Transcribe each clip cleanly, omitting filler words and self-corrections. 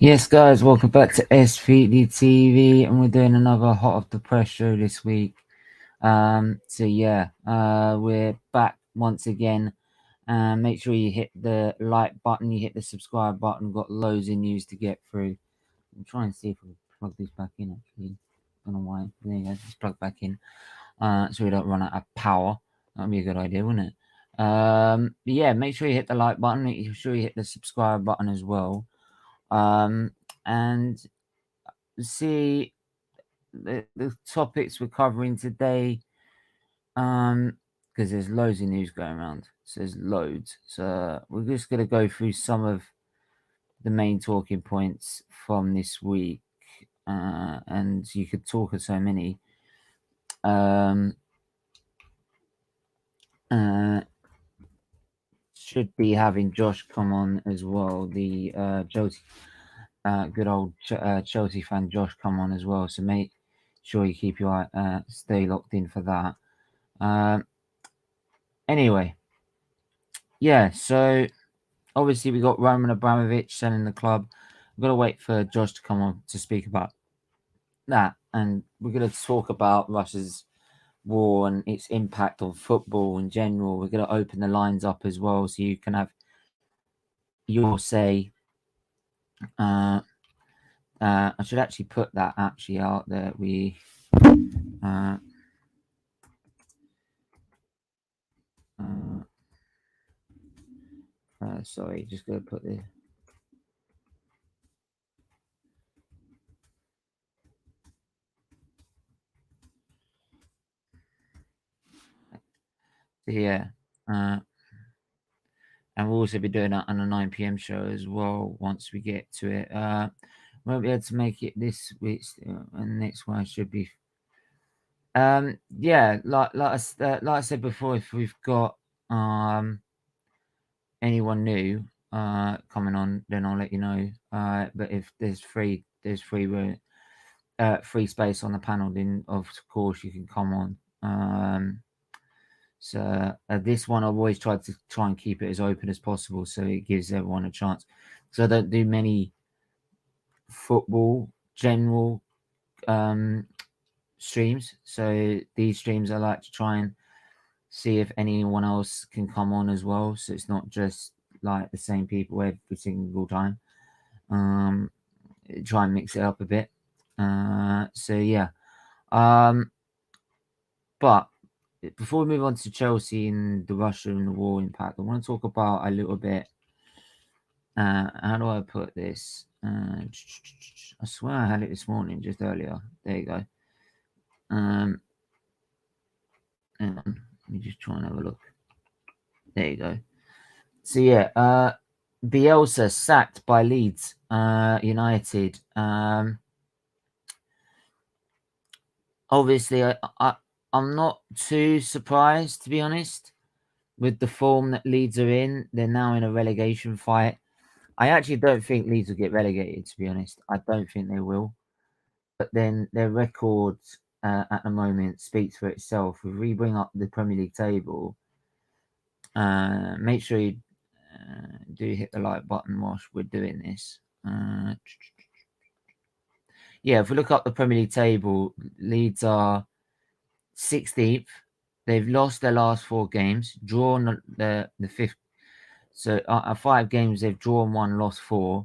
Yes, guys, welcome back to SFeatleyTV, and we're doing another Hot Off the Press show this week. We're back once again. Make sure you hit the like button, you hit the subscribe button. Got loads of news to get through. I'm trying to see if we can plug this back in. Actually, don't know why. There you go. Just plug back in. So we don't run out of power. That'd be a good idea, wouldn't it? Make sure you hit the like button. Make sure you hit the subscribe button as well. And see the topics we're covering today, because there's loads of news going around. So there's loads. So we're just going to go through some of the main talking points from this week. And you could talk of so many. Should be having Josh come on as well. The Chelsea, good old Chelsea fan Josh come on as well. So make sure you keep your stay locked in for that. Anyway, yeah. So obviously we got Roman Abramovich selling the club. We've got to wait for Josh to come on to speak about that, and we're going to talk about Russia's war and its impact on football in general. We're going to open the lines up as well, so you can have your say. I should actually put that out there. Sorry, just going to put this. Yeah. And we'll also be doing that on a 9 p.m. show as well once we get to it. Won't be able to make it this week, and next one should be. Like I said before, if we've got anyone new coming on, then I'll let you know. But if there's free space on the panel, then of course you can come on. So this one, I've always tried to and keep it as open as possible, so it gives everyone a chance. So I don't do many football general streams. So these streams, I like to try and see if anyone else can come on as well. So it's not just like the same people every single time. Try and mix it up a bit. But before we move on to Chelsea and the Russian war impact, I want to talk about a little bit. How do I put this? I swear I had it this morning, just earlier. There you go. Hang on, let me just try and have a look. There you go. So yeah, Bielsa sacked by Leeds United. Obviously, I'm not too surprised, to be honest, with the form that Leeds are in. They're now in a relegation fight. I actually don't think Leeds will get relegated, to be honest. I don't think they will. But then their record at the moment speaks for itself. If we bring up the Premier League table, make sure you do hit the like button whilst we're doing this. If we look up the Premier League table, Leeds are 16th. They've lost their last 4 games, drawn the 5th. So 5 games, they've drawn 1, lost 4,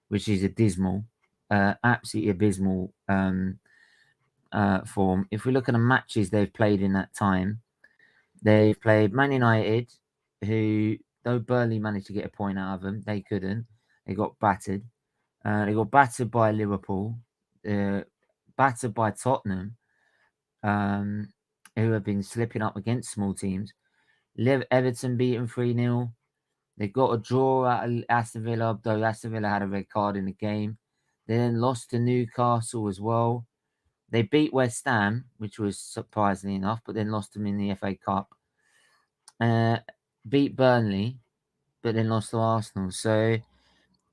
which is abysmal. Absolutely abysmal form. If we look at the matches they've played in that time, they've played Man United, who, though Burnley managed to get a point out of them, they couldn't. They got battered. They got battered by Liverpool, battered by Tottenham, who have been slipping up against small teams. Everton beaten 3-0. They got a draw at Aston Villa, though Aston Villa had a red card in the game. They then lost to Newcastle as well. They beat West Ham, which was surprisingly enough, but then lost them in the FA Cup. Beat Burnley, but then lost to Arsenal. So,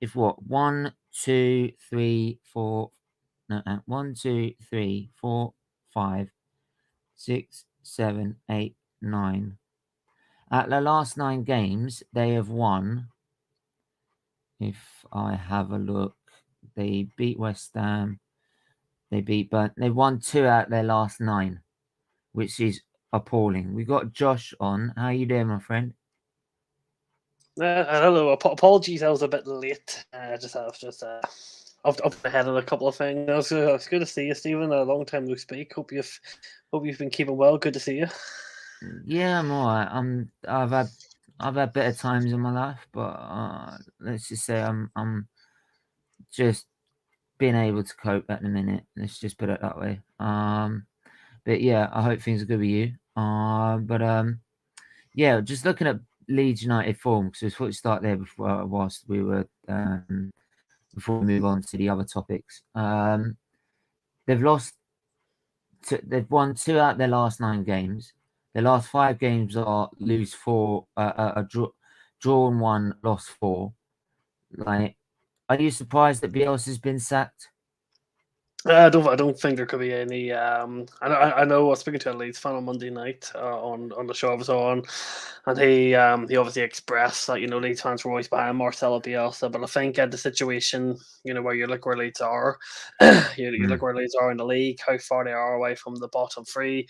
if what? 1, 2, 3, 4. No, 1, 2, 3, 4, 5, 6, 7, 8, 9. At the last 9 games, they have won. If I have a look, They beat West Ham. They beat Burn. They won 2 out of their last 9, which is appalling. We got Josh on. How you doing, my friend? Hello. Apologies, I was a bit late. I've ahead of a couple of things. It's good to see you, Stephen. A long time no speak. Hope you've been keeping well. Good to see you. Yeah, I'm alright. I've had better times in my life, but let's just say I'm just being able to cope at the minute. Let's just put it that way. But yeah, I hope things are good with you. Yeah, just looking at Leeds United form, because we thought to start there before whilst we were before we move on to the other topics. They've they've won 2 out of their last 9 games. Their last 5 games are lose 4, drawn 1, lost 4. Like, are you surprised that Bielsa's been sacked? I don't think there could be any. I know I was speaking to a Leeds fan on Monday night on the show I was on, and he obviously expressed that Leeds fans were always behind Marcelo Bielsa, but I think at the situation where you look where Leeds are, you look where Leeds are in the league, how far they are away from the bottom 3.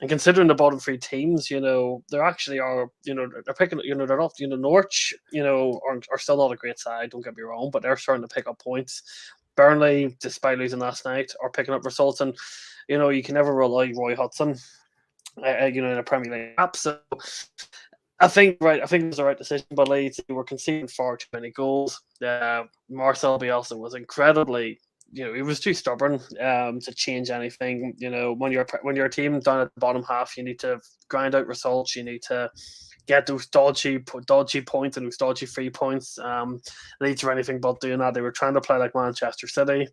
And considering the bottom 3 teams, there actually are, they're picking, they're not, Norwich, are still not a great side. Don't get me wrong, but they're starting to pick up points. Burnley, despite losing last night, are picking up results, and you can never rely on Roy Hodgson, in a Premier League app. So I think it was the right decision, but Leeds were conceding far too many goals. Marcel Bielsa was incredibly. He was too stubborn to change anything. When you're a team down at the bottom half, you need to grind out results. You need to get those dodgy points and those dodgy 3 points. Leeds were anything but doing that. They were trying to play like Manchester City,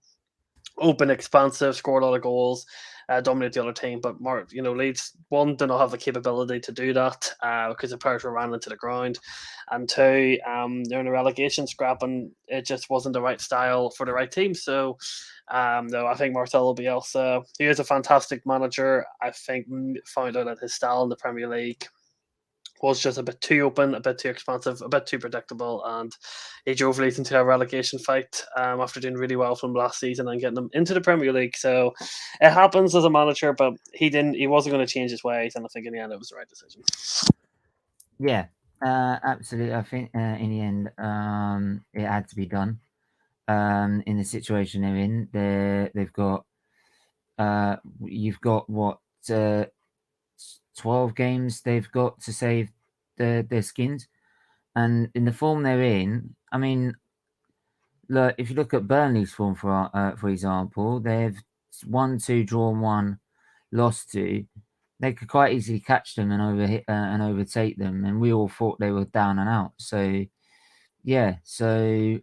open, expansive, score a lot of goals, dominate the other team. But Leeds, one, do not have the capability to do that because the players were ran into the ground, and 2, they're in a relegation scrap, and it just wasn't the right style for the right team. So. No, I think Marcelo Bielsa, he is a fantastic manager. I think found out that his style in the Premier League was just a bit too open, a bit too expansive, a bit too predictable, and he drove Leeds into a relegation fight after doing really well from last season and getting them into the Premier League. So it happens as a manager, but he wasn't going to change his ways, and I think in the end it was the right decision. Yeah, absolutely. I think in the end, it had to be done. In the situation they're in, they've got you've got what 12 games they've got to save their skins, and in the form they're in, I mean, look, if you look at Burnley's form for example, they've won 2, drawn 1, lost 2. They could quite easily catch them and overtake them, and we all thought they were down and out. So yeah, so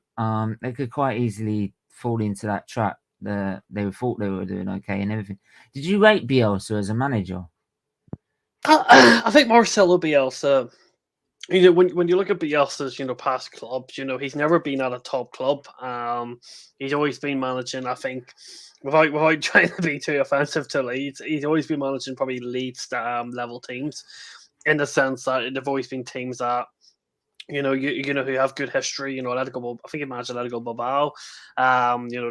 they could quite easily fall into that trap. They thought they were doing okay and everything. Did you rate Bielsa as a manager? I think Marcelo Bielsa. When you look at Bielsa's past clubs, he's never been at a top club. He's always been managing. I think without trying to be too offensive to Leeds, he's always been managing probably Leeds level teams, in the sense that they've always been teams that who have good history. Atletico. I think he managed Atletico Bilbao.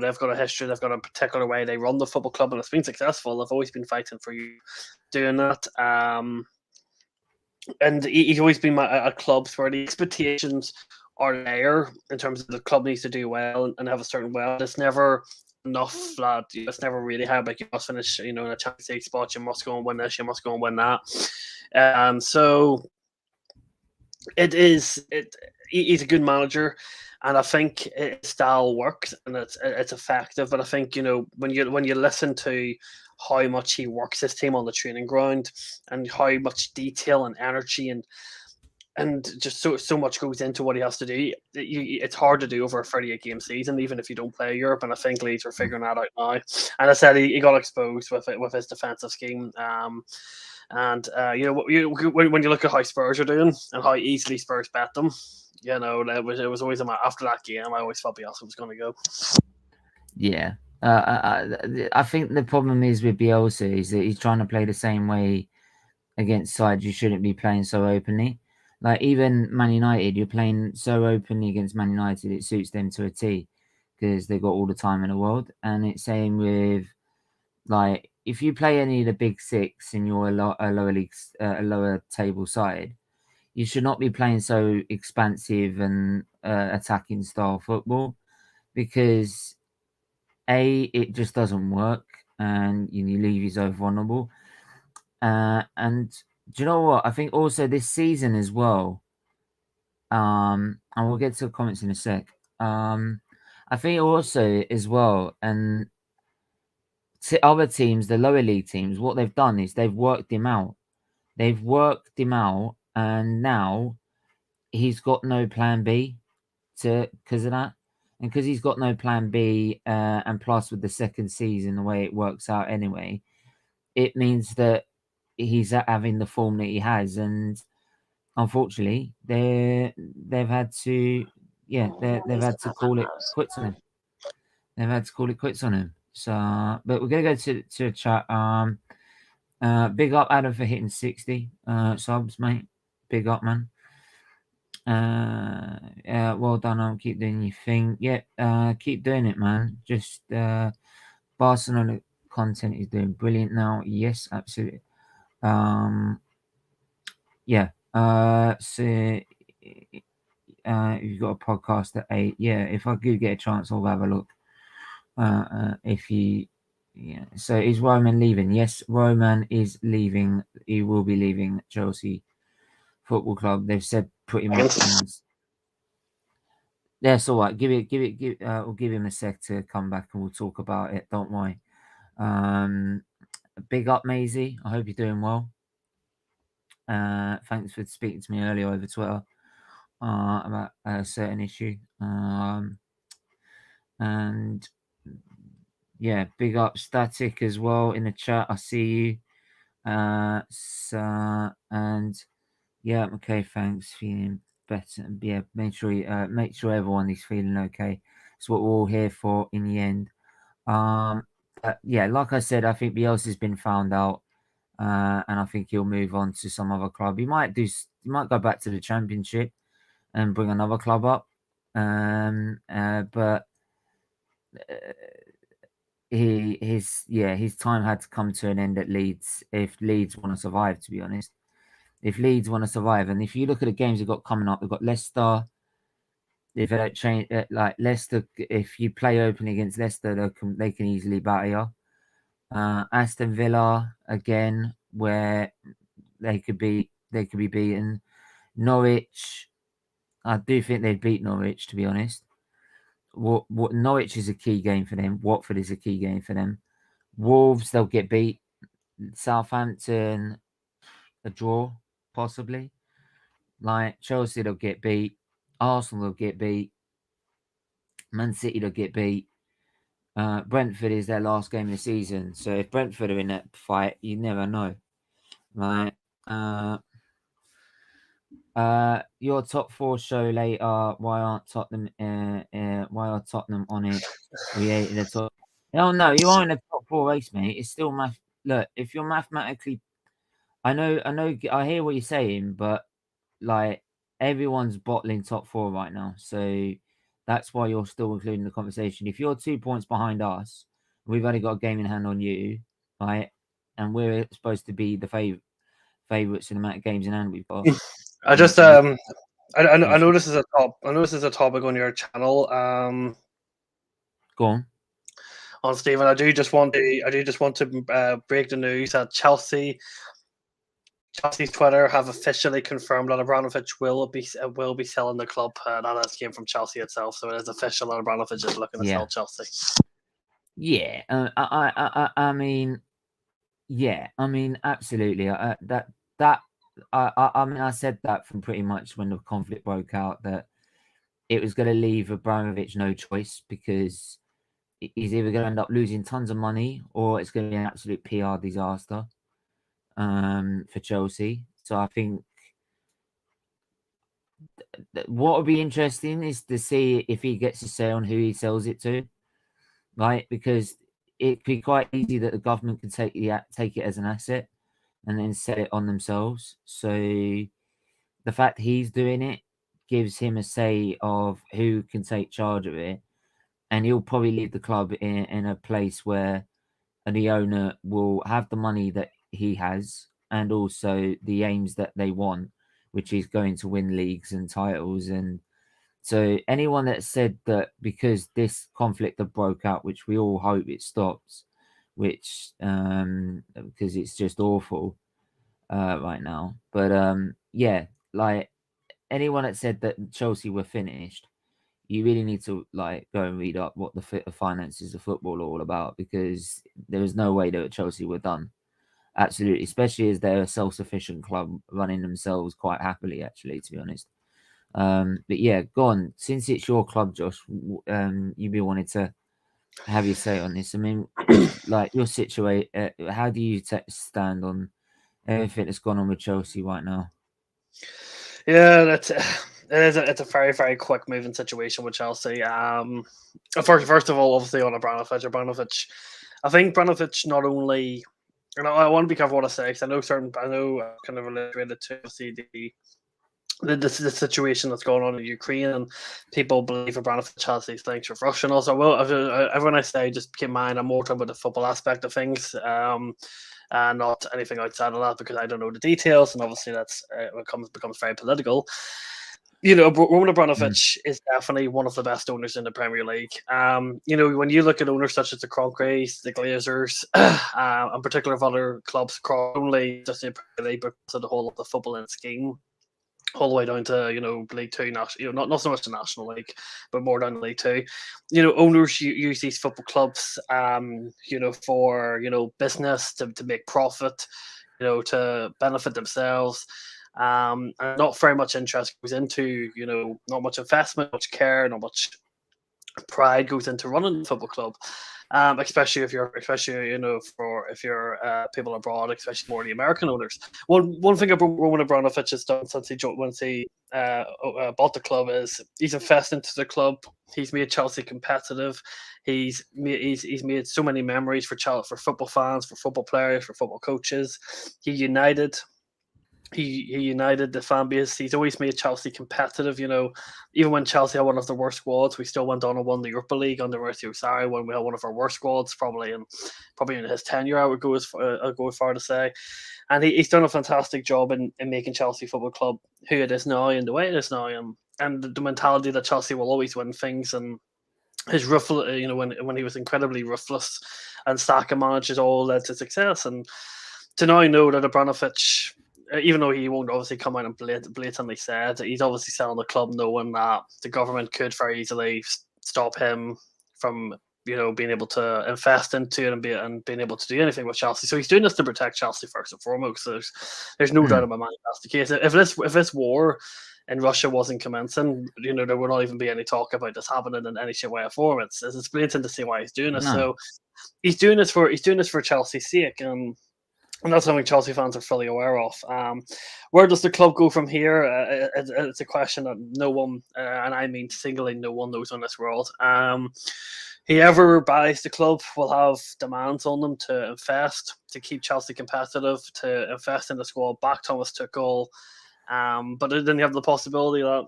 They've got a history. They've got a particular way they run the football club, and it's been successful. They've always been fighting for you doing that. And he's always been at clubs where the expectations are there in terms of the club needs to do well and have a certain well. It's never enough that it's never really how big you must finish. In a Champions League spot, you must go and win this. You must go and win that. So he's a good manager, and I think his style works and it's effective. But I think when you listen to how much he works his team on the training ground and how much detail and energy and just so much goes into what he has to do. It's hard to do over a 38-game season, even if you don't play Europe. And I think Leeds are figuring that out now. And I said he got exposed with his defensive scheme. And when you look at how Spurs are doing and how easily Spurs bet them, it was always after that game. I always thought Bielsa was going to go. Yeah. I think the problem is with Bielsa is that he's trying to play the same way against sides you shouldn't be playing so openly. Like even Man United, you're playing so openly against Man United, it suits them to a T. because they've got all the time in the world. And it's same with, like, if you play any of the big six and you're a lower league, a lower table side, you should not be playing so expansive and attacking style football, because it just doesn't work, and you leave yourself vulnerable. And do you know what? I think also this season as well, and we'll get to the comments in a sec. I think also as well, and to other teams, the lower league teams, what they've done is they've worked him out. They've worked him out, and now he's got no plan B because of that. And because he's got no plan B, and plus with the second season, the way it works out anyway, it means that he's having the form that he has. And unfortunately, they've had to, they've had to call it quits on him. They've had to call it quits on him. So, but we're gonna go to chat. Big up Adam for hitting 60 subs, mate. Big up, man. Well done. I'll keep doing your thing. Yeah, keep doing it, man. Just Barcelona content is doing brilliant now. Yes, absolutely. Yeah. So you've got a podcast at 8. Yeah, if I do get a chance, I'll have a look. If you, yeah. So is Roman leaving? Yes, Roman is leaving. He will be leaving Chelsea Football Club. They've said pretty much. That's all right. We'll give him a sec to come back and we'll talk about it. Don't worry. Big up, Maisie. I hope you're doing well. Thanks for speaking to me earlier over Twitter about a certain issue. And yeah, big up Static as well in the chat. I see you. And yeah, okay, thanks. Feeling better. Yeah, make sure everyone is feeling okay. It's what we're all here for in the end. But yeah, like I said, I think Bielsa's been found out, and I think he'll move on to some other club. He might go back to the Championship and bring another club up. But his time had to come to an end at Leeds if Leeds want to survive. To be honest, if Leeds want to survive, and if you look at the games they've got coming up, they've got Leicester. If they don't change, like Leicester, if you play open against Leicester, they can easily batter you. Aston Villa again, where they could be beaten. Norwich, I do think they'd beat Norwich, to be honest. What Norwich is a key game for them. Watford is a key game for them. Wolves, they'll get beat. Southampton, a draw, possibly. Like Chelsea, they'll get beat. Arsenal, they'll get beat. Man City, they'll get beat. Brentford is their last game of the season. So if Brentford are in that fight, you never know. Right. Your top 4 show later. Why aren't Tottenham? Why are Tottenham on it? We ate the top. Oh no, you are in the top 4 race, mate. It's still math. Look, if you're mathematically, I know, I hear what you're saying, but like everyone's bottling top 4 right now, so that's why you're still including the conversation. If you're 2 points behind us, we've only got a game in hand on you, right? And we're supposed to be the favourites in the amount of games in hand we've got. I just I know this is a top. I know this is a topic on your channel. Go on. On Stephen, I do just want to break the news that Chelsea's Twitter have officially confirmed that Abramovich will be selling the club. That came from Chelsea itself, so it is official that Abramovich is looking to sell Chelsea. Yeah, I mean, yeah, I mean, absolutely. I mean, I said that from pretty much when the conflict broke out that it was going to leave Abramovich no choice, because he's either going to end up losing tons of money or it's going to be an absolute PR disaster for Chelsea. So I think what would be interesting is to see if he gets to say on who he sells it to, right? Because it'd be quite easy that the government can take it as an asset and then sell it on themselves. So the fact he's doing it gives him a say of who can take charge of it. and he'll probably leave the club in a place where the owner will have the money that he has and also the aims that they want, which is going to win leagues and titles. And so anyone that said that because this conflict that broke out, which we all hope it stops, which because it's just awful right now. But yeah, like anyone that said that Chelsea were finished, you really need to like go and read up what the finances of football are all about, because there is no way that Chelsea were done. Absolutely, especially as they're a self-sufficient club running themselves quite happily, actually, to be honest. But yeah, go on. Since it's your club, Josh, you be wanted to have your say on this. I mean, like your situation, how do you stand on everything that's gone on with Chelsea right now? Yeah, it's a very, very quick moving situation with Chelsea. First of all, obviously on Abramovich, I think Abramovich not only, and I want to be careful what I say because I know I kind of related to see the situation that's going on in Ukraine, and people believe Abramovich has these things with Russia. And also, well, everyone I say, just keep in mind, I'm more talking about the football aspect of things, and not anything outside of that because I don't know the details, and obviously that's becomes very political. You know, Roman Abramovich is definitely one of the best owners in the Premier League. You know, when you look at owners such as the Kroenkes, the Glazers, and particular of other clubs, only just in the Premier League because of the whole of the footballing scheme, all the way down to League Two, not so much the National League, but more down to League Two. You know, owners use these football clubs, for business to make profit, to benefit themselves. And not very much interest goes into not much investment, much care, not much pride goes into running a football club. Especially if you're people abroad, especially more the American owners. One thing about Roman Abramovich has done since he bought the club is he's invested into the club. He's made Chelsea competitive. He's made so many memories for football fans, for football players, for football coaches. He united the fan base. He's always made Chelsea competitive. Even when Chelsea had one of the worst squads, we still went on and won the Europa League under Maurizio Sarri when we had one of our worst squads, probably in his tenure. I would go as far to say, and he's done a fantastic job in making Chelsea Football Club who it is now and the way it is now, and the mentality that Chelsea will always win things, and his when he was incredibly ruthless and sacking managers all led to success, and to now know that Abramovich, even though he won't obviously come out and blatantly say it, he's obviously selling the club knowing that the government could very easily stop him from being able to invest into it and being able to do anything with Chelsea. So he's doing this to protect Chelsea first and foremost. So there's no doubt in my mind that's the case. If this war in Russia wasn't commencing, there would not even be any talk about this happening in any shape, way, or form. It's blatant to see why he's doing this. No. So he's doing this for Chelsea's sake, and that's something Chelsea fans are fully aware of. Where does the club go from here? It's a question that no one, and I mean singly no one, knows in this world. Whoever buys the club will have demands on them to invest, to keep Chelsea competitive, to invest in the squad, back Thomas Tuchel. But then you have the possibility that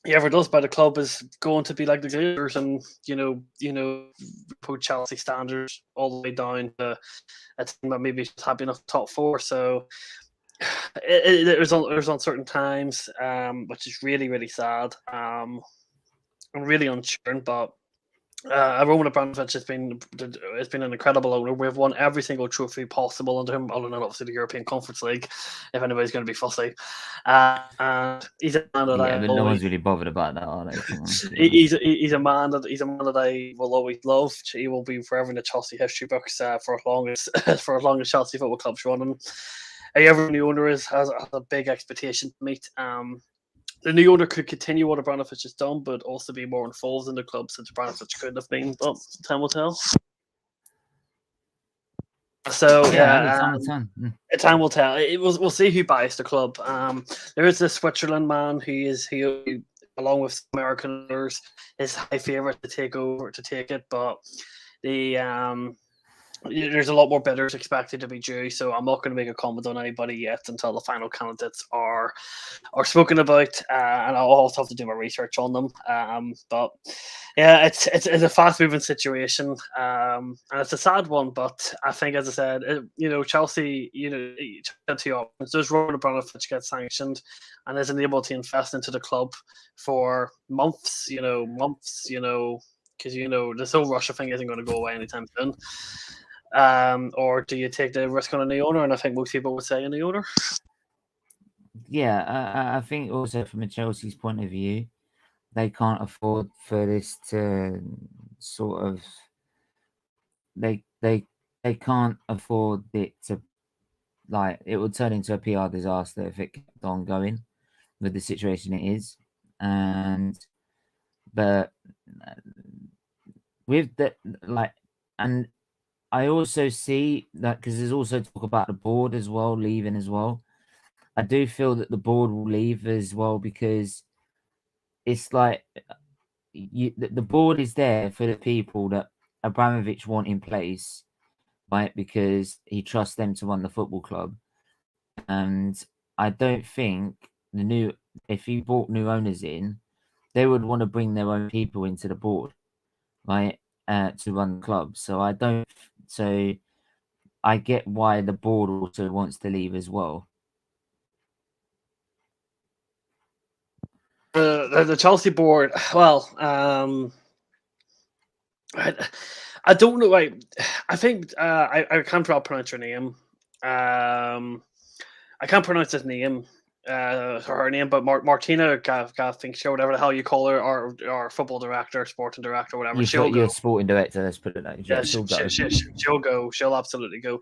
whoever does buy the club is going to be like the Glazers and put Chelsea standards all the way down to a team that maybe is happy enough top four. So there's uncertain times, which is really, really sad. I'm really unsure, but Roman Abramovich has been an incredible owner. We've won every single trophy possible under him, other than obviously the European Conference League, if anybody's going to be fussy. And he's a man that but no one's really bothered about that, are they? Come on, he's a man that I will always love. He will be forever in the Chelsea history books for as long as Chelsea Football Club's running. Every new owner has a big expectation to meet. The new owner could continue what Abramovich has done, but also be more involved in the club since Abramovich couldn't have been. But time will tell. So time will tell. We'll see who buys the club. There is this Switzerland man who along with American owners, is high favorite to take it, but the there's a lot more bidders expected to be due, so I'm not going to make a comment on anybody yet until the final candidates are spoken about, and I'll also have to do my research on them. But yeah, it's a fast moving situation, and it's a sad one. But I think, as I said, Chelsea, two options. Does Roman Abramovich get sanctioned and isn't able to invest into the club for months? Because this whole Russia thing isn't going to go away anytime soon. Or do you take the risk on a new owner? And I think most people would say a new owner. Yeah, I think also from a Chelsea's point of view, they can't afford for this to sort of they can't afford it to, like, it would turn into a PR disaster if it kept on going with the situation it is. But with the, like, and I also see that because there's also talk about the board as well leaving as well. I do feel that the board will leave as well because it's like the board is there for the people that Abramovich want in place, right? Because he trusts them to run the football club. And I don't think if he brought new owners in, they would want to bring their own people into the board, right? To run the club. So I get why the board also wants to leave as well. The Chelsea board, well, I don't know. I think I can't pronounce her name. I can't pronounce his name, her name, but Martina Gafinksha, whatever the hell you call her, or football director, sporting director, whatever. You're a sporting director. Let's put it that. Yeah, she'll go. She'll absolutely go.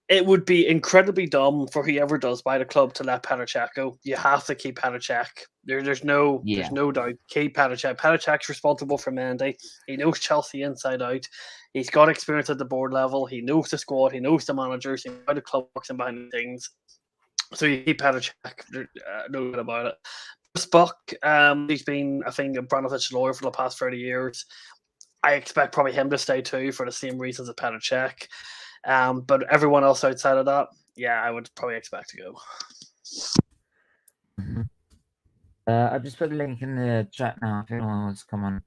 It would be incredibly dumb for whoever does buy the club to let Petr Cech go. You have to keep Petr Cech. There's no doubt. Keep Petr Cech. Petr Cech's responsible for Mendy. He knows Chelsea inside out. He's got experience at the board level. He knows the squad. He knows the managers. He knows how the club works and behind the things. So you keep Petr Cech. No doubt about it. Spock, he's been, I think, Abramovich's lawyer for the past 30 years. I expect probably him to stay too for the same reasons as Petr Cech. But everyone else outside of that, yeah, I would probably expect to go. Mm-hmm. I just put a link in the chat now. If anyone wants to come on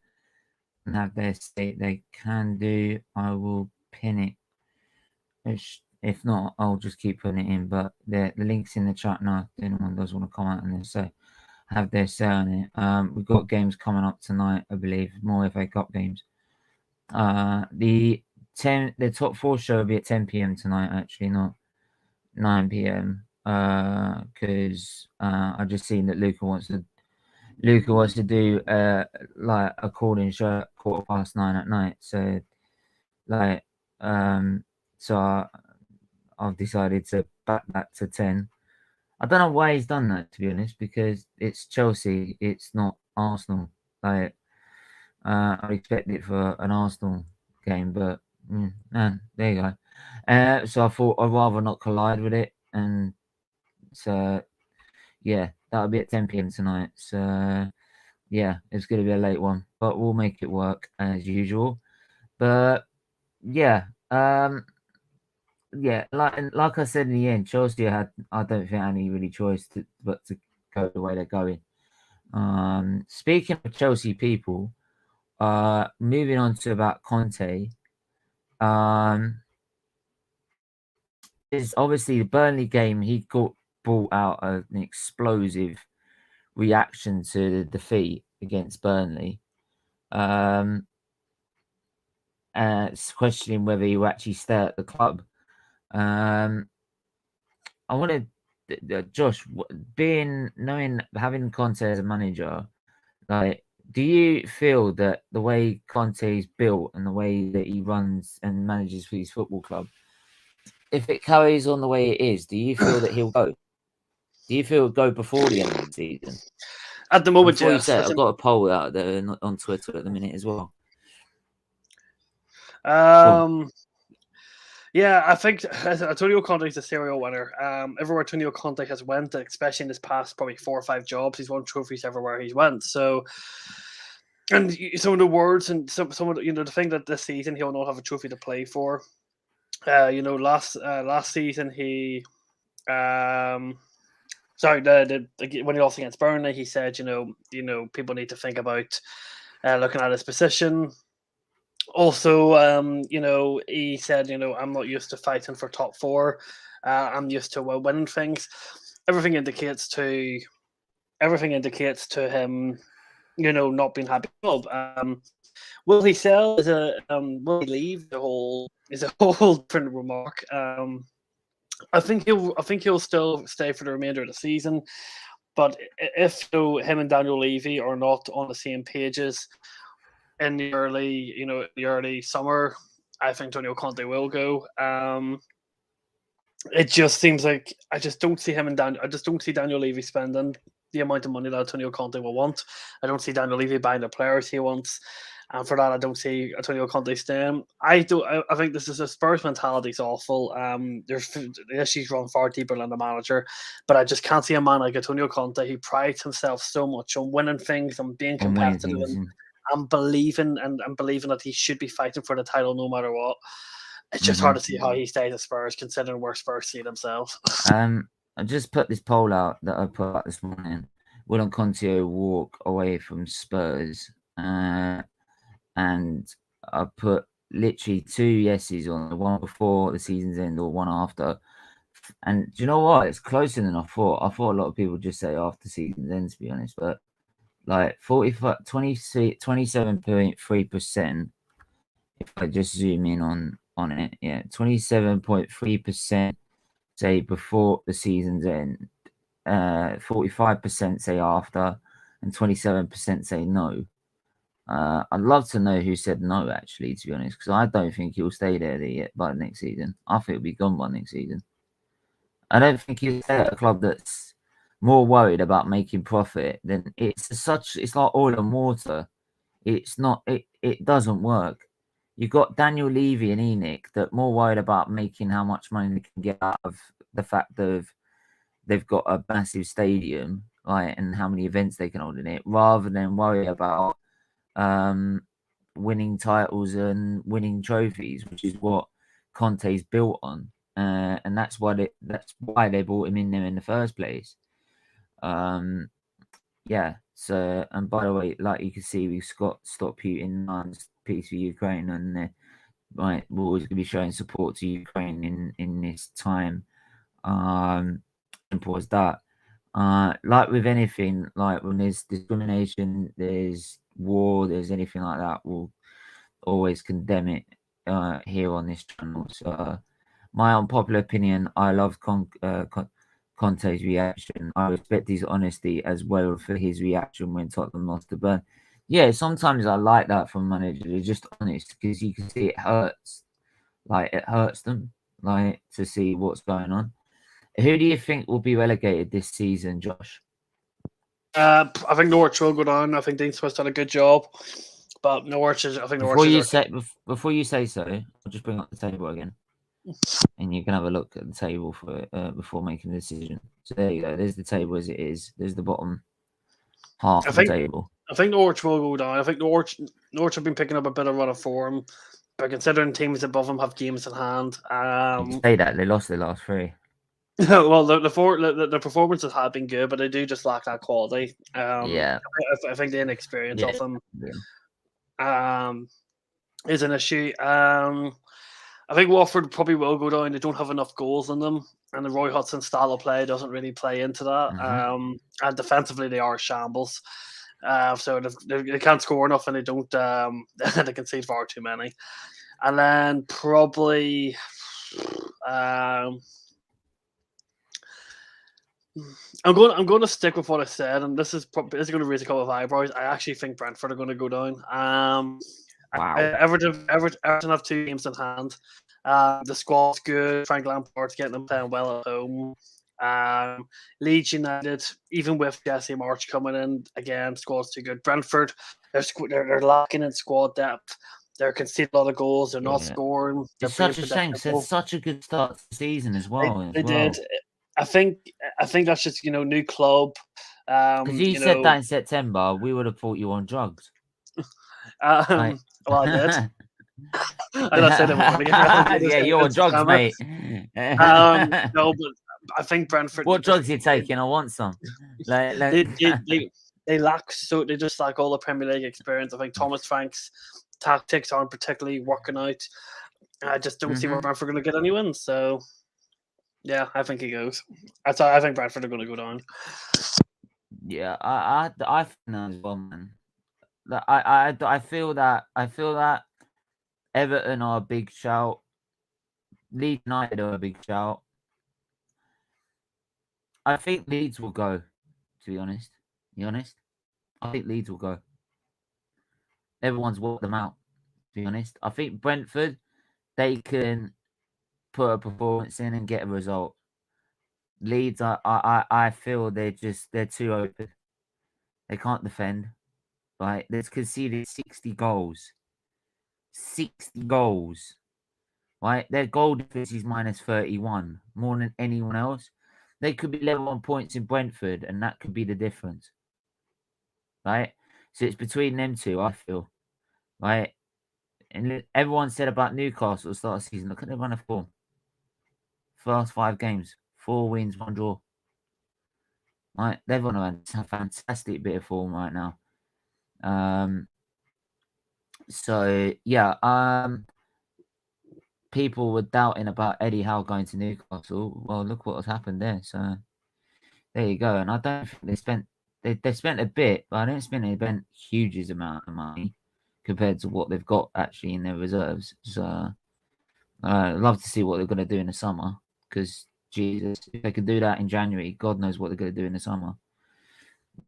and have their state, they can do. I will pin it. If not, I'll just keep putting it in. But the link's in the chat now. If anyone does want to come out and say have their say on it. We've got games coming up tonight, I believe, more FA Cup games. The top 4 show will be at 10 p.m. tonight, actually, not 9 p.m. Because I just seen that Luca wants to do like a calling show at 9:15 at night. So so I've decided to back that to 10. I don't know why he's done that, to be honest, because it's Chelsea, it's not Arsenal. Like I expect it for an Arsenal game, but man, there you go. So I thought I'd rather not collide with it, and so yeah, that'll be at 10 p.m. tonight. So yeah, it's going to be a late one, but we'll make it work as usual. But yeah, yeah, like I said in the end, Chelsea had, I don't think, any really choice but to go the way they're going. Speaking of Chelsea people, moving on to about Conte, is obviously the Burnley game. He brought out an explosive reaction to the defeat against Burnley. It's questioning whether he will actually stay at the club. I wanted Josh, having Conte as a manager, like, do you feel that the way Conte is built and the way that he runs and manages for his football club, if it carries on the way it is, do you feel that he'll go? Do you feel it'll go before the end of the season? At the moment, yes. I've got a poll out there on Twitter at the minute as well. Yeah, I think Antonio Conte is a serial winner. Everywhere Antonio Conte has went, especially in his past probably 4 or 5 jobs, he's won trophies everywhere he's went. So, and some of the words and some of the, the thing that this season he'll not have a trophy to play for. last season he, when he lost against Burnley, he said, people need to think about looking at his position. Also, he said, I'm not used to fighting for top four. I'm used to winning things. Everything indicates to him, not being happy. Will he sell? Will he leave? Is a whole different remark. I think he'll still stay for the remainder of the season. But if him and Daniel Levy are not on the same pages in the early summer, I think Antonio Conte will go. It just seems like I just don't see Daniel Levy spending the amount of money that Antonio Conte will want. I don't see Daniel Levy buying the players he wants. And for that, I don't see Antonio Conte staying. I think this is a Spurs mentality is awful. The issues run far deeper than the manager, but I just can't see a man like Antonio Conte who prides himself so much on winning things and being competitive and believing that he should be fighting for the title no matter what. It's just hard to see how he stays at Spurs, considering where Spurs see themselves. I just put this poll out that I put out this morning. Will Conte walk away from Spurs? And I put literally 2 yeses on the one before the season's end or one after. And do you know what? It's closer than I thought. I thought a lot of people just say after season's end, to be honest. But like 27.3%. If I just zoom in on it, 27.3% say before the season's end. 45% say after, and 27% say no. I'd love to know who said no, actually, to be honest, because I don't think he'll stay there by next season. I think he'll be gone by next season. I don't think he'll stay at a club that's more worried about making profit than it's like oil and water. It's not, it doesn't work. You've got Daniel Levy and Enoch that are more worried about making how much money they can get out of the fact that they've got a massive stadium, right, and how many events they can hold in it, rather than worry about winning titles and winning trophies, which is what Conte's built on, and that's why they brought him in there in the first place. So, and by the way, like you can see, we've got Stop Putin, Peace for Ukraine, and right, we're always going to be showing support to Ukraine in this time. Simple as that. Like with anything, like when there's discrimination, there's war, there's anything like that, we'll always condemn it here on this channel. So my unpopular opinion, I love Conte's reaction. I respect his honesty as well for his reaction when Tottenham lost to Burn. Yeah, sometimes I like that from managers. They're just honest, because you can see it hurts. Like, it hurts them, like, to see what's going on. Who do you think will be relegated this season, Josh? I think Norwich will go down. I think Dean Smith's done a good job, but Norwich is. I think before Norwich you say so, I'll just bring up the table again, and you can have a look at the table for before making a decision. So there you go. There's the table as it is. There's the bottom half of the table. I think Norwich will go down. I think Norwich have been picking up a bit of run of form, but considering teams above them have games in hand, you say that they lost their last 3. Well, the performances have been good, but they do just lack that quality. I think the inexperience of them is an issue. I think Watford probably will go down. They don't have enough goals in them, and the Roy Hodgson style of play doesn't really play into that. And defensively, they are shambles. So they can't score enough, and they don't. They concede far too many. And then probably. I'm going to stick with what I said, and this is going to raise a couple of eyebrows. I actually think Brentford are going to go down. Wow. Everton have 2 games in hand. The squad's good. Frank Lampard's getting them playing well at home. Leeds United, even with Jesse March coming in, again, squad's too good. Brentford, they're lacking in squad depth. They're conceding a lot of goals. They're not scoring. It's such a shame. It's such a good start to the season as well. They did. I think that's just new club. Because you said that in September, we would have thought you were on drugs. Well, I did. I just said it morning. Yeah, you're drugs, mate. No, but I think Brentford. What drugs you taking? I want some. They lack, so they just lack all the Premier League experience. I think Thomas Frank's tactics aren't particularly working out. I just don't see where Brentford are going to get any wins. So yeah, I think he goes. I think Brentford are going to go down. Yeah, I think that as well, man. I feel that Everton are a big shout. Leeds United are a big shout. I think Leeds will go, to be honest. I think Leeds will go. Everyone's walked them out, to be honest. I think Brentford, they can put a performance in and get a result. Leeds, I feel they're too open. They can't defend. Right? They've conceded 60 goals. 60 goals. Right? Their goal difference is minus 31, more than anyone else. They could be level on points in Brentford, and that could be the difference. Right? So it's between them two, I feel. Right? And everyone said about Newcastle at the start of the season, look at their run of form. First 5 games, 4 wins, 1 draw. Right? They've on a fantastic bit of form right now. So yeah, people were doubting about Eddie Howe going to Newcastle. Well, look what has happened there. So there you go. And I don't think they spent a bit, but I don't think they spent huge amount of money compared to what they've got actually in their reserves. So I'd love to see what they're going to do in the summer, because Jesus, if they could do that in January, God knows what they're going to do in the summer.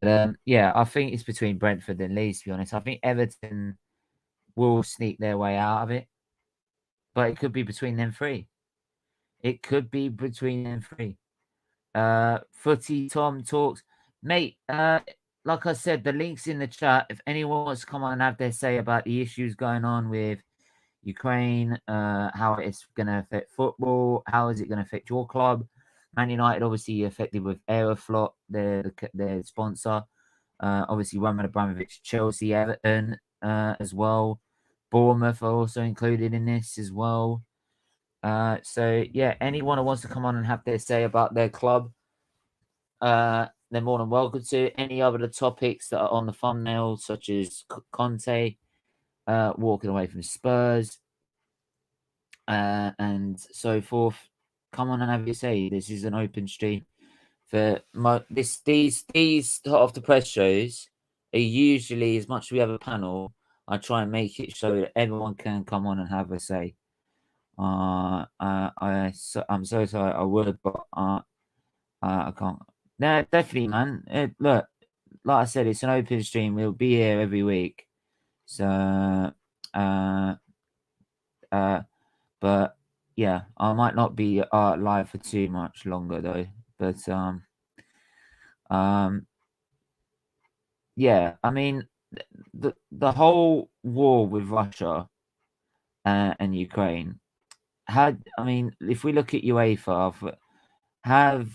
But yeah, I think it's between Brentford and Leeds, to be honest. I think Everton will sneak their way out of it, but it could be between them 3. It could be between them 3. Footy Tom talks, mate. Like I said, the link's in the chat. If anyone wants to come on and have their say about the issues going on with Ukraine, how it's going to affect football, how is it going to affect your club? Man United obviously affected with Aeroflot, their sponsor. Obviously Roman Abramovich, Chelsea, Everton as well. Bournemouth are also included in this as well. So yeah, anyone who wants to come on and have their say about their club, they're more than welcome to. Any other topics that are on the thumbnail, such as Conte walking away from Spurs, and so forth, come on and have your say. This is an open stream. For these hot off the press shows are usually, as much as we have a panel, I try and make it so that everyone can come on and have a say. I'm so sorry. I would, but I can't. No, definitely, man. Look, like I said, it's an open stream. We'll be here every week. So, but yeah, I might not be live for too much longer though. But yeah, I mean, the whole war with Russia and Ukraine I mean, if we look at UEFA, have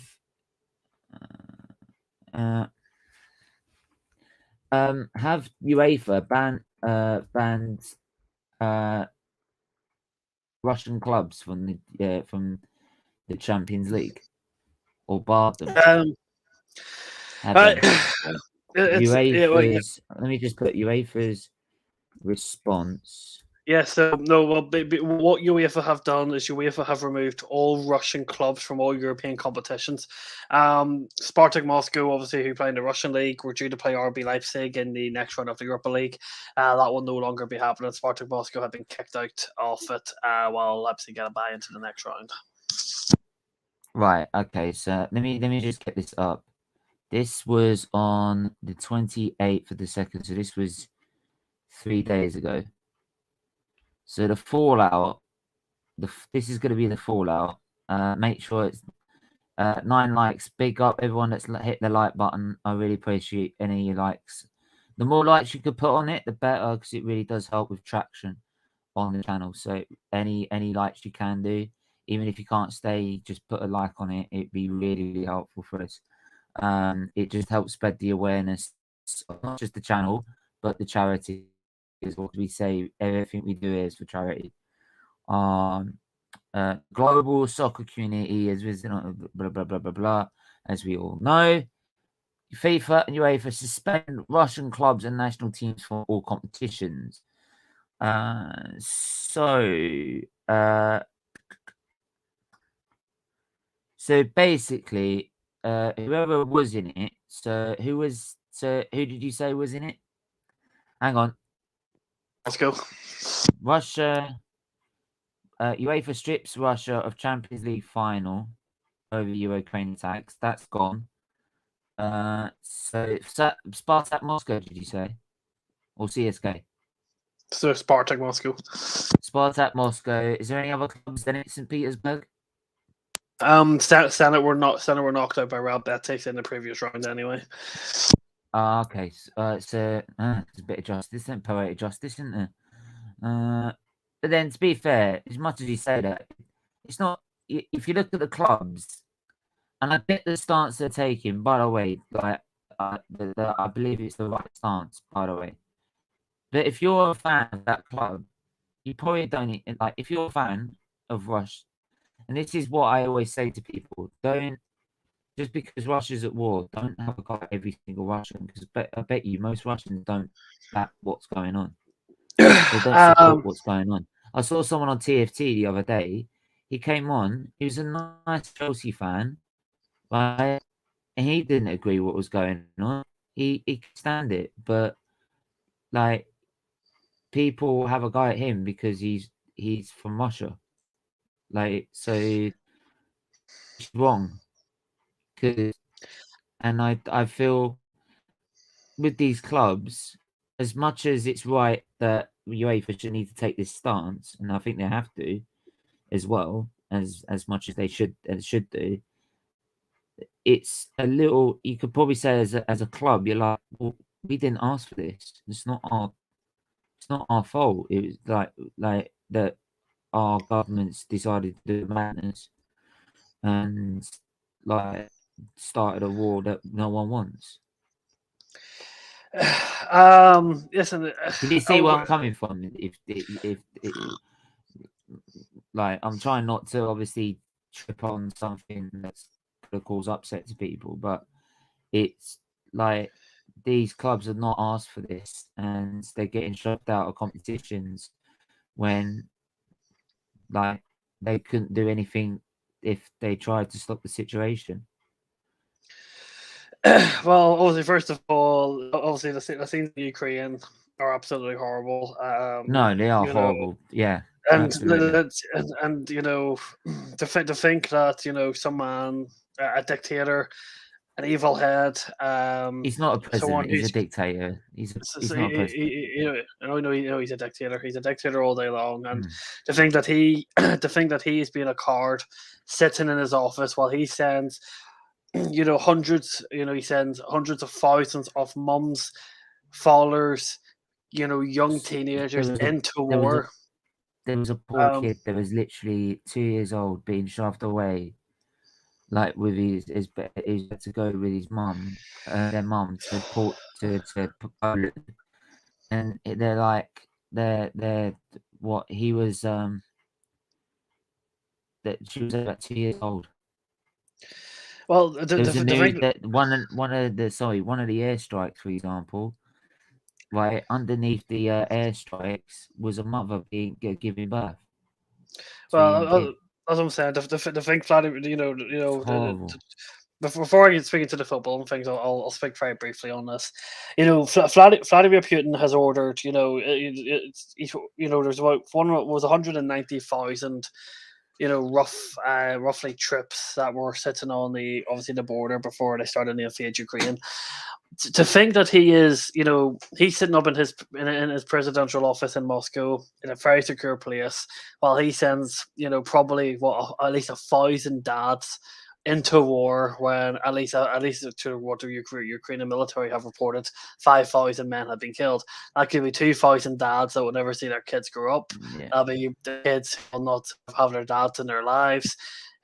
UEFA banned Russian clubs from the Champions League, or barred them? UEFA's, let me just put UEFA's response. Yeah, so no, well, what UEFA have done is UEFA have removed all Russian clubs from all European competitions. Spartak Moscow, obviously, who play in the Russian league, were due to play RB Leipzig in the next round of the Europa League. That will no longer be happening. Spartak Moscow have been kicked out of it, while Leipzig get a buy into the next round. Right. Okay. So let me just get this up. This was on the 28th of the 2nd. So this was 3 days ago. So the fallout, this is going to be the fallout. Make sure it's 9 likes. Big up everyone that's hit the like button. I really appreciate any likes. The more likes you could put on it, the better, because it really does help with traction on the channel. So any likes you can do, even if you can't stay, just put a like on it. It'd be really, really helpful for us. It just helps spread the awareness of not just the channel, but the charity is what we say everything we do is for charity. Global soccer community is visiting blah blah blah blah blah. As we all know, FIFA and UEFA suspend Russian clubs and national teams from all competitions. So basically, whoever was in it. So who did you say was in it? Hang on. Let's go. Russia. UEFA strips Russia of Champions League final over Ukraine attacks. That's gone. So Spartak Moscow, did you say? Or CSK? So Spartak Moscow. Spartak Moscow. Is there any other clubs than it? St. Petersburg? Senate were knocked out by Real Betis in the previous round anyway. Okay. It's a bit of justice, isn't it? Poetic justice, isn't there? But then, to be fair, as much as you say that, it's not. If you look at the clubs, and I get the stance they're taking. By the way, like I believe it's the right stance. By the way, but if you're a fan of that club, you probably don't like. If you're a fan of Rush, and this is what I always say to people: don't just because Russia's at war, don't have a go at every single Russian. Because I bet you most Russians don't back what's going on. They don't support what's going on. I saw someone on TFT the other day. He came on. He was a nice Chelsea fan, right? And he didn't agree what was going on. He could stand it, but like people have a go at him because he's from Russia. Like, so it's wrong. And I feel with these clubs, as much as it's right that UEFA should need to take this stance, and I think they have to, as well as much as they should do. It's a little. You could probably say as a club, you're like, well, we didn't ask for this. It's not our fault. It was like that. Our governments decided to do madness and like started a war that no one wants. Listen. Can you see where I'm coming from? If like I'm trying not to obviously trip on something that's gonna cause upset to people, but it's like these clubs have not asked for this, and they're getting shoved out of competitions when like they couldn't do anything if they tried to stop the situation. Well, obviously, first of all, obviously the scenes in Ukraine are absolutely horrible. No, they are horrible. Yeah, and absolutely. and you know, to think that some man, a dictator, an evil head, He's not a president. He's a he's dictator. He's not a president. he's a dictator. He's a dictator all day long, and to think that he's being a card, sitting in his office while he sends, hundreds, he sends hundreds of thousands of mums, fathers, young teenagers into war. There was a poor kid that was literally 2 years old being shoved away, like with his to go with his mum, their mum to Poland, and they're like they're what he was that she was about 2 years old. Well, there was a news that one of the airstrikes, for example, right underneath the airstrikes was a mother giving birth. Well, as I'm saying, the thing, before I get speaking to the football and things, I'll speak very briefly on this. Vladimir Putin has ordered. There's about 190,000. Roughly trips that were sitting on the border before they started to invade Ukraine. To think that he is, he's sitting up in his presidential office in Moscow in a very secure place, while he sends, probably at least 1,000 dads into war, when at least to what the Ukrainian military have reported, 5,000 men have been killed. That could be 2,000 dads that will never see their kids grow up. Yeah. That'll be the kids who will not have their dads in their lives,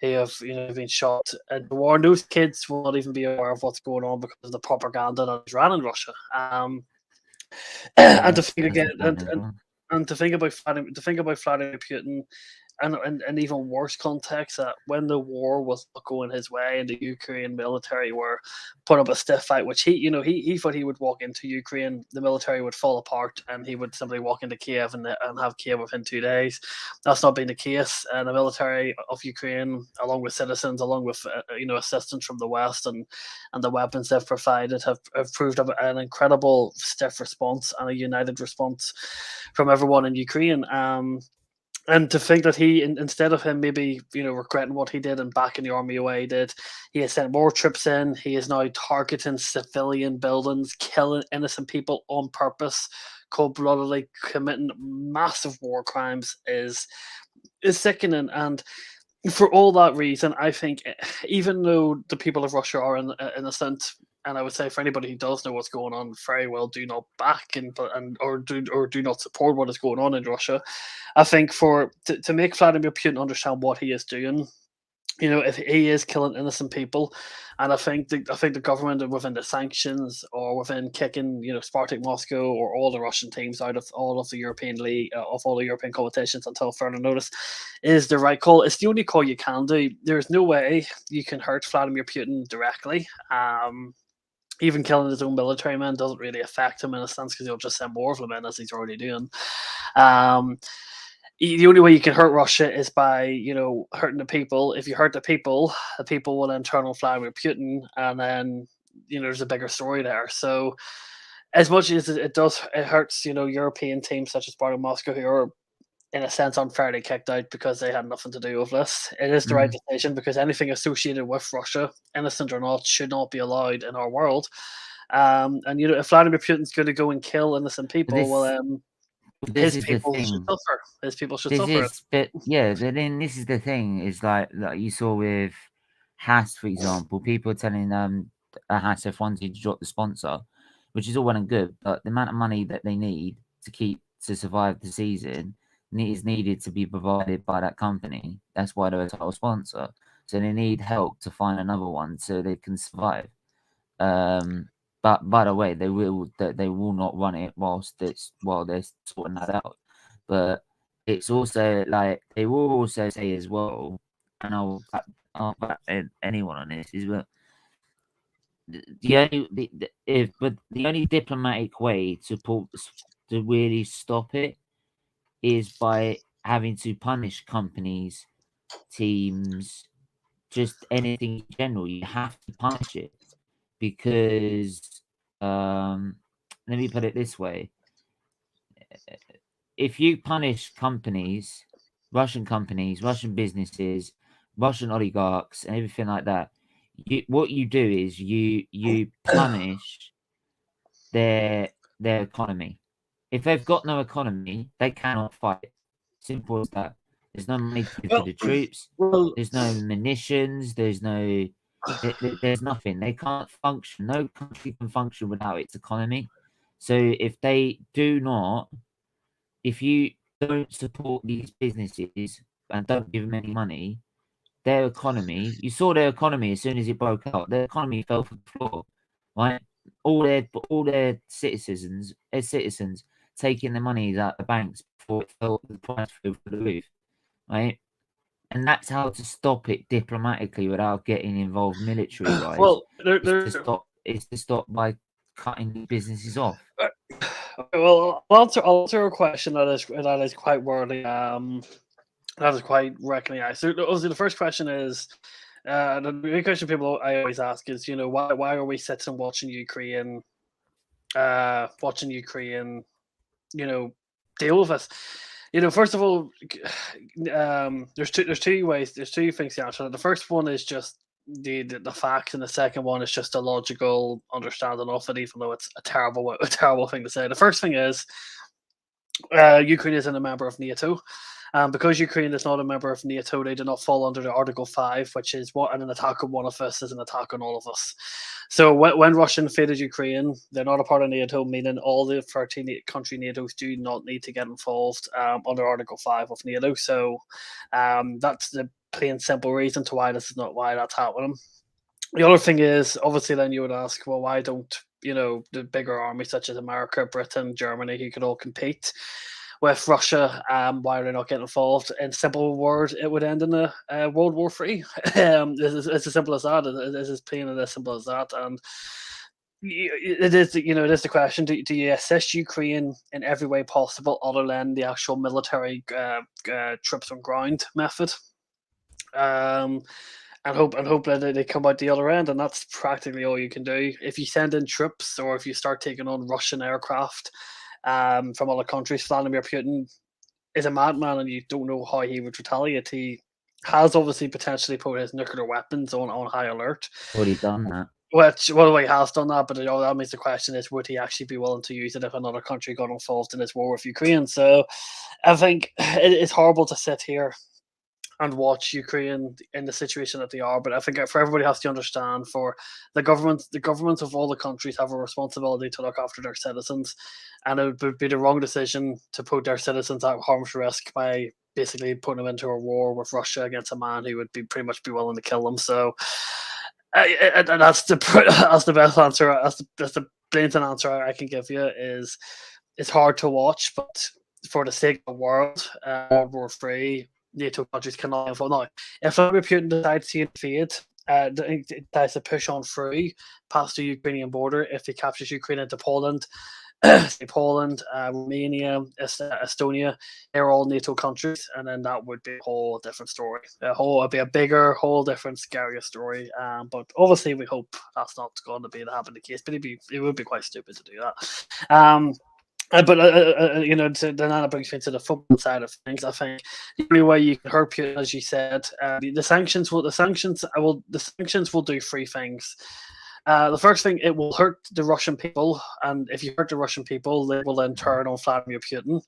who have been shot in the war. And those kids will not even be aware of what's going on because of the propaganda that is ran in Russia. And to think that's again, a plan as well. and to think about Vladimir Putin, and even worse context, that when the war was not going his way and the Ukraine military were put up a stiff fight, which he thought he would walk into Ukraine, the military would fall apart, and he would simply walk into Kiev and have Kiev within 2 days. That's not been the case. And the military of Ukraine, along with citizens, along with assistance from the West and the weapons they've provided, have proved an incredible stiff response and a united response from everyone in Ukraine. And to think that he, instead of him maybe regretting what he did and backing the army away, he did, he has sent more troops in. He is now targeting civilian buildings, killing innocent people on purpose, cold-bloodedly committing massive war crimes is sickening. And for all that reason, I think even though the people of Russia are innocent, and I would say for anybody who does know what's going on, very well do not back or do not support what is going on in Russia. I think to make Vladimir Putin understand what he is doing, if he is killing innocent people, and I think the government within the sanctions or within kicking Spartak Moscow or all the Russian teams out of all of the European league of all the European competitions until further notice is the right call. It's the only call you can do. There's no way you can hurt Vladimir Putin directly. Even killing his own military men doesn't really affect him in a sense because he'll just send more of them in as he's already doing. The only way you can hurt Russia is by hurting the people. If you hurt the people will then turn on Vladimir Putin, and then there's a bigger story there. So as much as it hurts European teams such as Spartak Moscow, who are in a sense unfairly kicked out because they had nothing to do with this. It is the right decision because anything associated with Russia, innocent or not, should not be allowed in our world. And if Vladimir Putin's going to go and kill innocent people, his people should suffer. His people should suffer. But then this is the thing: is like you saw with Haas, for example. People are telling Haas F1 to drop the sponsor, which is all well and good, but the amount of money that they need to survive the season is needed to be provided by that company. That's why they're a title sponsor. So they need help to find another one so they can survive. But by the way, they will not run it while they're sorting that out. But it's also like they will also say as well, and I'll back anyone on this is that the only diplomatic way to really stop it is by having to punish companies, teams, just anything in general. You have to punish it because let me put it this way. If you punish companies, Russian businesses, Russian oligarchs, and everything like that, what you do is you punish their economy. If they've got no economy, they cannot fight. Simple as that. There's no money to give to the troops. There's no munitions. There's nothing. They can't function. No country can function without its economy. So if you don't support these businesses and don't give them any money, their economy, you saw their economy as soon as it broke out, their economy fell to the floor, right? All their citizens taking the money out of the banks before the price fell through the roof, right? And that's how to stop it diplomatically without getting involved military-wise. Well, it's to stop by cutting businesses off. Well, I'll answer a question that is quite worthy. That is quite recognized. So obviously, the first question is the big question people I always ask is, why are we sitting and watching Ukraine, deal with us? First of all, there's two ways. There's two things to answer. The first one is just the facts, and the second one is just a logical understanding of it, even though it's a terrible thing to say. The first thing is Ukraine isn't a member of NATO. Because Ukraine is not a member of NATO, they do not fall under the Article 5, which is what an attack on one of us is an attack on all of us. So when Russia invaded Ukraine, they're not a part of NATO, meaning all the 13 country NATOs do not need to get involved under Article 5 of NATO. So that's the plain simple reason to why that's happening. The other thing is, obviously, then you would ask, well, why don't the bigger armies such as America, Britain, Germany, who could all compete with Russia. Why are they not getting involved? In simple words, it would end in a World War III. It's as simple as that. It's as plain and as simple as that. And it is the question: do you assist Ukraine in every way possible, other than the actual military troops on ground method? And hope that they come out the other end, and that's practically all you can do. If you send in troops, or if you start taking on Russian aircraft from other countries, Vladimir Putin is a madman, and you don't know how he would retaliate. He has obviously potentially put his nuclear weapons on high alert. Already done that. Well, he has done that, but that means the question is, would he actually be willing to use it if another country got involved in this war with Ukraine? So I think it's horrible to sit here and watch Ukraine in the situation that they are. But I think for everybody has to understand, for the governments of all the countries have a responsibility to look after their citizens, and it would be the wrong decision to put their citizens at harm's risk by basically putting them into a war with Russia against a man who would be pretty much be willing to kill them. So and that's the best answer. That's the blatant answer I can give you. Is it's hard to watch, but for the sake of the world, World War III, NATO countries cannot involve. Now, if Vladimir Putin decides to invade, decides to push on through past the Ukrainian border, if he captures Ukraine into Poland, say Poland, Romania, Estonia, they're all NATO countries, and then that would be a whole different story. It'd be a bigger, whole different, scarier story. But obviously, we hope that's not going to be the case. But it would be quite stupid to do that. But then that brings me to the football side of things. I think the only way you can hurt Putin, as you said, the sanctions will do three things. The first thing, it will hurt the Russian people, and if you hurt the Russian people, they will then turn on Vladimir Putin,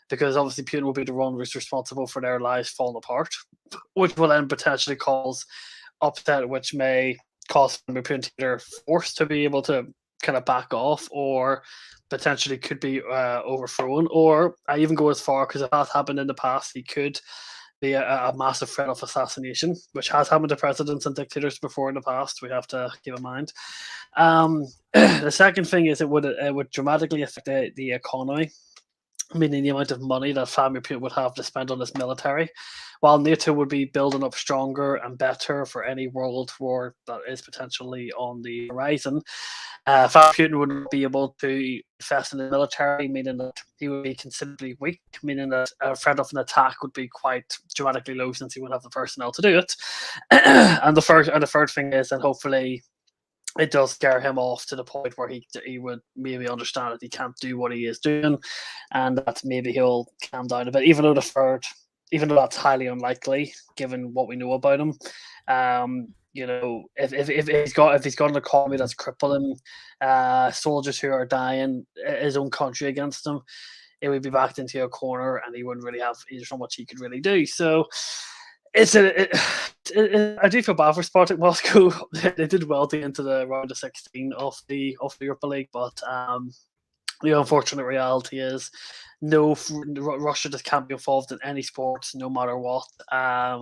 because obviously Putin will be the one who's responsible for their lives falling apart, which will then potentially cause upset, which may cause Vladimir Putin to either forced to be able to kind of back off, or potentially could be overthrown. Or I even go as far, because it has happened in the past, he could be a massive threat of assassination, which has happened to presidents and dictators before in the past. We have to keep in mind. The second thing is it would dramatically affect the economy, meaning the amount of money that Vladimir Putin would have to spend on his military, while NATO would be building up stronger and better for any world war that is potentially on the horizon. Vladimir Putin wouldn't be able to invest in the military, meaning that he would be considerably weak, meaning that a threat of an attack would be quite dramatically low, since he wouldn't have the personnel to do it. And the third thing is, and hopefully it does scare him off to the point where he would maybe understand that he can't do what he is doing, and that maybe he'll calm down a bit. Even though that's highly unlikely, given what we know about him. If he's got an economy that's crippling, soldiers who are dying, his own country against him, it would be backed into a corner, and he wouldn't really have. There's not much he could really do. So I do feel bad for Spartak Moscow. They did well to get into the round of 16 of the Europa League, but the unfortunate reality is, Russia just can't be involved in any sports, no matter what,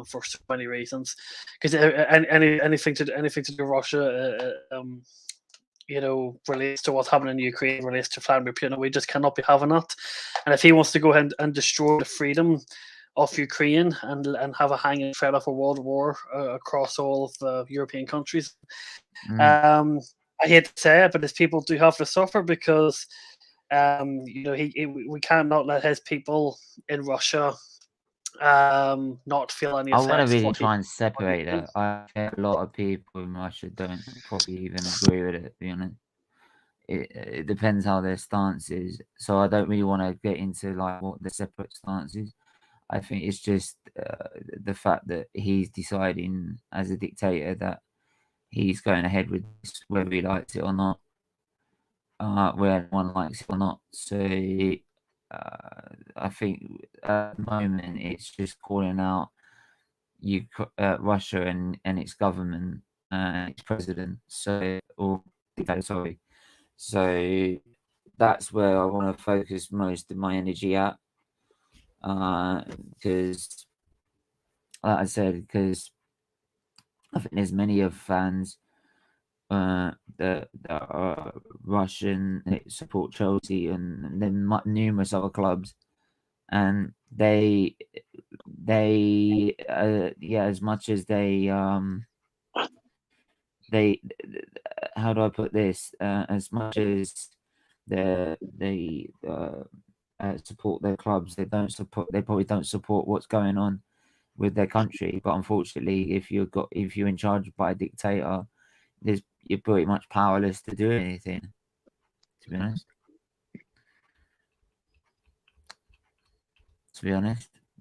for so many reasons. Because anything to do with Russia, relates to what's happening in Ukraine, relates to Vladimir Putin. We just cannot be having that. And if he wants to go ahead and destroy the freedom of Ukraine and have a hanging threat of a world war across all of the European countries, I hate to say it, but his people do have to suffer, because we cannot let his people in Russia not feel any effects. I want to really try and separate that. I think a lot of people in Russia don't probably even agree with it, to be honest. It depends how their stance is. So I don't really want to get into like what the separate stance is. I think it's just the fact that he's deciding as a dictator that he's going ahead with this, whether he likes it or not. Where one likes it or not. So I think at the moment it's just calling out Russia and its government and its president. So that's where I want to focus most of my energy at. Because, like I said, because I think there's many of fans Russian support Chelsea and then numerous other clubs, and they as much as they how do I put this, as much as they support their clubs, they probably don't support what's going on with their country. But unfortunately, if you're in charge by a dictator, you're pretty much powerless to do anything, to be honest.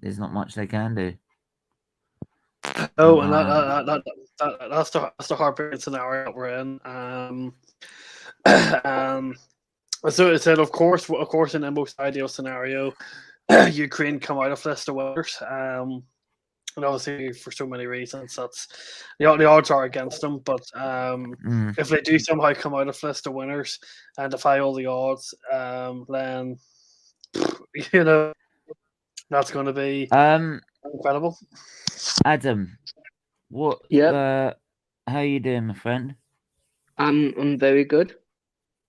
There's not much they can do. Oh, and that's the heartbreaking scenario that we're in. So it said, of course, in the most ideal scenario, Ukraine come out of list of winners. And obviously, for so many reasons, that's the odds are against them. But if they do somehow come out of list of winners and defy all the odds, then that's going to be incredible. Adam, what? Yep. How you doing, my friend? I'm very good.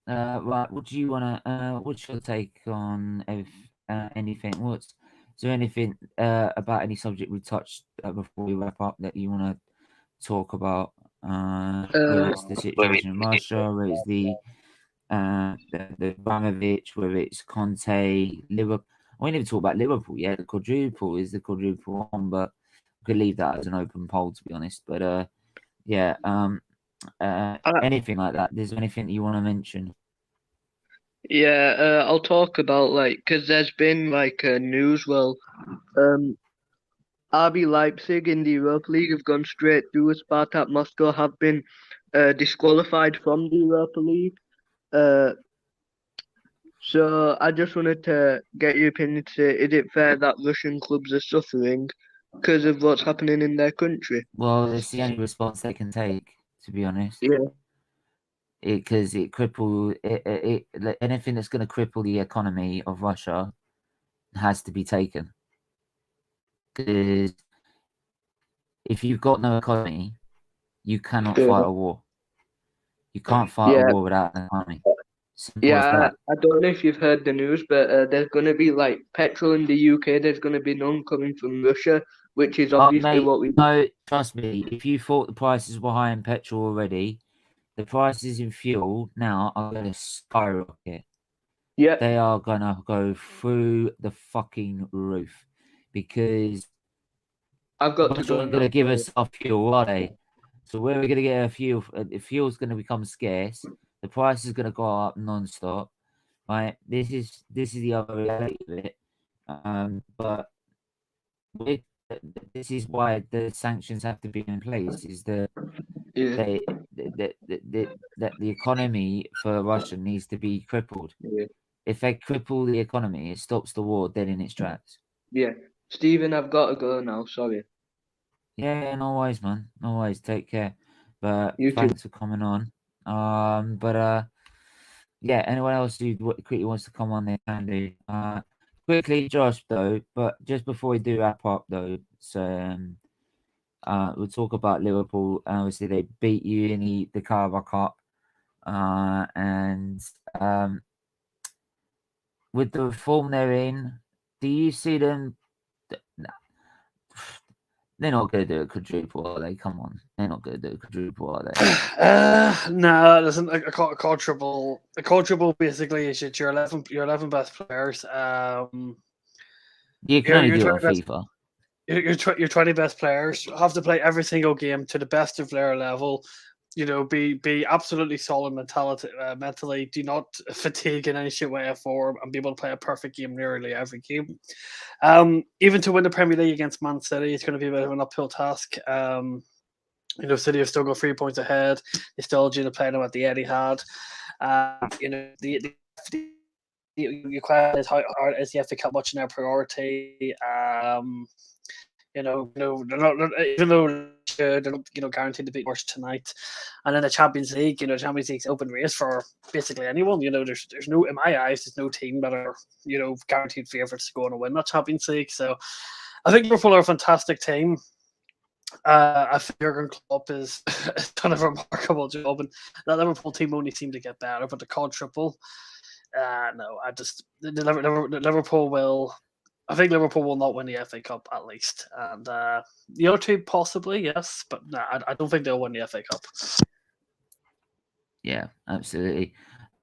Right. What do you wanna? What's your take on anything? Is there anything about any subject we touched before we wrap up that you want to talk about? Whether it's the situation in Russia, whether it's the Abramovich, whether it's Conte, Liverpool. We didn't even talk about Liverpool yet. The quadruple is the quadruple on, but we could leave that as an open poll, to be honest. But yeah, anything like that. Is there anything you want to mention? Yeah, I'll talk about because there's been news. Well, RB Leipzig in the Europa League have gone straight through. Spartak Moscow have been disqualified from the Europa League. So I just wanted to get your opinion to say, is it fair that Russian clubs are suffering because of what's happening in their country? Well, it's the only response they can take, to be honest. Yeah. Because it cripples anything that's going to cripple the economy of Russia has to be taken. Because if you've got no economy, you cannot fight a war. You can't fight a war without an economy. I don't know if you've heard the news, but there's going to be petrol in the UK. There's going to be none coming from Russia, which is obviously what we. No, trust me. If you thought the prices were high in petrol already, the prices in fuel now are going to skyrocket. Yeah, they are going to go through the fucking roof because I've got to go. Going to give us our fuel, are they? So where are we going to get our fuel? The fuel's going to become scarce. The price is going to go up non-stop, right? This is the other reality of it. But this is why the sanctions have to be in place. Is that the economy for Russia needs to be crippled. Yeah. If they cripple the economy, it stops the war dead in its tracks. Yeah, Stephen, I've got to go now. Sorry. Yeah, no worries, man. No worries. Take care. But thanks for coming on. Yeah, anyone else who quickly wants to come on, they can do. Quickly, Josh, though. But just before we do wrap up, though, so we'll talk about Liverpool. Obviously, they beat you in the Carabao Cup, and with the form they're in, do you see them? They're not going to do a quadruple, are they? Come on, they're not going to do a quadruple, are they? No, it isn't a quadruple. A quadruple basically is your 11 best players. You can only do it on FIFA. Your 20 best players have to play every single game to the best of their level. Be absolutely solid mentally. Do not fatigue in any shape, way, or form, and be able to play a perfect game nearly every game. Even to win the Premier League against Man City, it's going to be a bit of an uphill task. City have still got 3 points ahead. They still due to play them at the Etihad. The question is how hard is the FA Cup watching their priority? They're not, even though they're not guaranteed to beat worse tonight. And then the Champions League, Champions League's open race for basically anyone. There's no, in my eyes, there's no team that are, guaranteed favourites to go on and win that Champions League. So I think Liverpool are a fantastic team. I think Jurgen Klopp is done a remarkable job, and that Liverpool team only seemed to get better. But the quadruple, no, Liverpool will. I think Liverpool will not win the FA Cup at least, and the other two possibly, yes, but no, I don't think they'll win the FA Cup. Yeah, absolutely.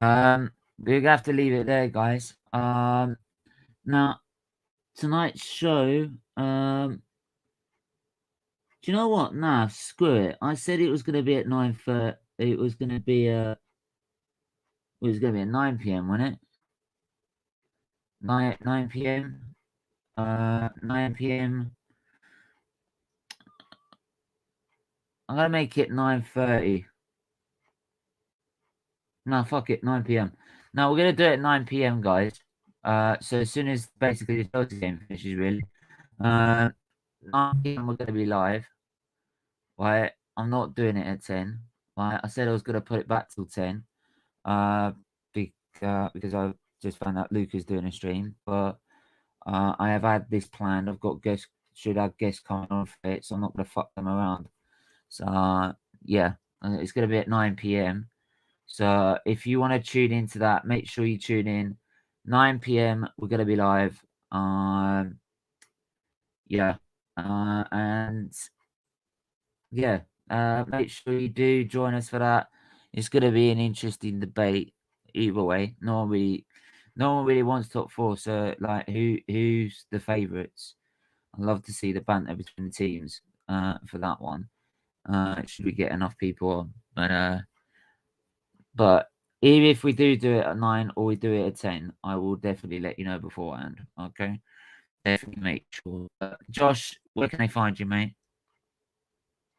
We're gonna have to leave it there, guys. Now tonight's show. Do you know what? Nah, screw it. I said it was gonna be at 9:30. It was gonna be at 9 p.m., wasn't it? 9 p.m. 9 p.m. I'm gonna make it 9:30. No, fuck it, 9 p.m. No, we're gonna do it at 9 p.m., guys. So as soon as basically the Chelsea game finishes, really. 9 p.m. we're gonna be live. Right, I'm not doing it at 10. Right, I said I was gonna put it back till 10. Because I just found out Luca's doing a stream, but I have had this planned. I've got guests, should have guests coming on for it, so I'm not gonna fuck them around. So yeah, it's gonna be at 9 p.m. So if you want to tune into that, make sure you tune in. 9 p.m. We're gonna be live. Yeah, and yeah, make sure you do join us for that. It's gonna be an interesting debate either way. No one really wants top four. So like, who's the favourites? I'd love to see the banter between the teams. For that one. Should we get enough people on? But even if we do it at 9 or we do it at 10, I will definitely let you know beforehand. Okay, definitely make sure. Josh, where can they find you, mate?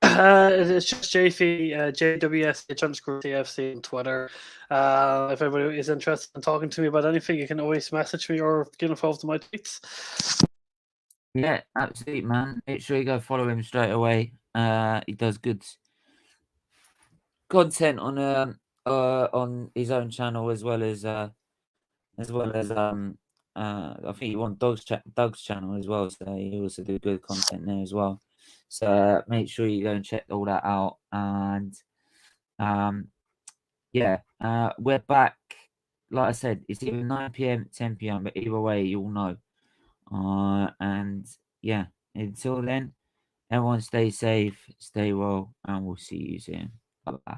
It's just JWS_TFC on Twitter. If everybody is interested in talking to me about anything, you can always message me or get involved in my tweets. Yeah, absolutely, man. Make sure you go follow him straight away. He does good content on his own channel as well as I think he on Doug's channel as well. So he also do good content there as well. So make sure you go and check all that out. And yeah, we're back. Like I said, it's either 9 p.m., 10 p.m., but either way, you'll know. And yeah, until then, everyone stay safe, stay well, and we'll see you soon. Bye bye.